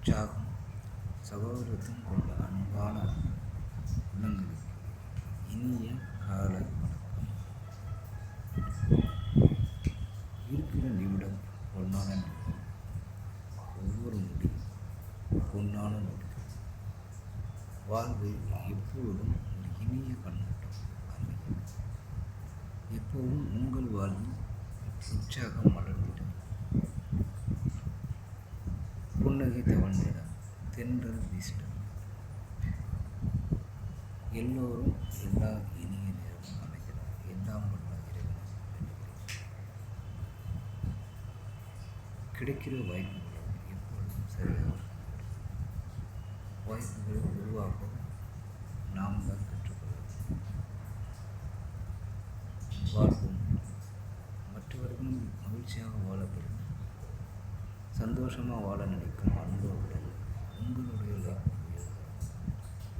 உற்சாகம் சகோதரத்துவம் கொண்ட அன்பான உள்ளங்களுக்கு இனிய காலை வணக்கம். இருக்கிற நிமிடம் பொன்னான நிமிடம், ஒவ்வொரு நொடியும் பொன்னான நொடி. வாழ்வில் எப்பொழுதும் ஒரு இனிய கண்ணோட்டம் அமையும். எப்போதும் உங்கள் வாழ்வில் உற்சாகம் மலர்ந்திட, புன்னகை தவழ்ந்திட, தென்றல் வீசிட, எல்லோரும் எல்லா இனிய நேரமும் அமைக்கிறார். எல்லாம் வல்ல இறைவனை கிடைக்கிற வாய்ப்புகளை எப்பொழுதும் சரியாக வாய்ப்புகளை உருவாக்க நாம் தான் கற்றுக்கொள்வோம். வாழ்வோம். மற்றவர்களும் மகிழ்ச்சியாக வாழப்படும், சந்தோஷமாக வாழ நினைக்கும் அன்புடன் உங்களுடைய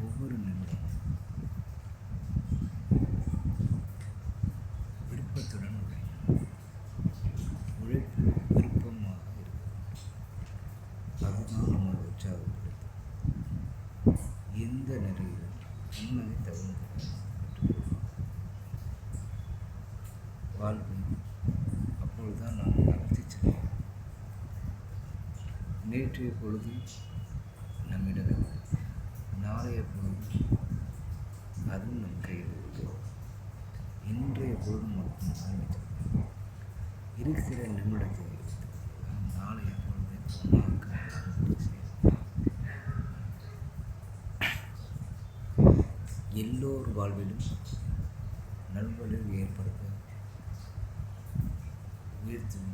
ஒவ்வொரு நிமிடமும் விருப்பத்துடன் உழைப்பு விருப்பமாக இருக்கிறது. அதுதான் நமது உற்சாகப்படுத்தும். எந்த நிலையிலும் உண்மையை தவிர்த்து வாழ்வு அப்பொழுதுதான் நாம் நடத்தி செல்வோம். நேற்றைய பொழுது நம்மிடம், நாளைய பொழுது அதுவும் நம் கையில் இருக்கு. இன்றைய பொழுது மட்டும் இருக்கிற நிமிடத்தை நாளைய பொழுதை எல்லோர் வாழ்விலும் நல்வழிவு ஏற்படுத்த உயர்த்தும்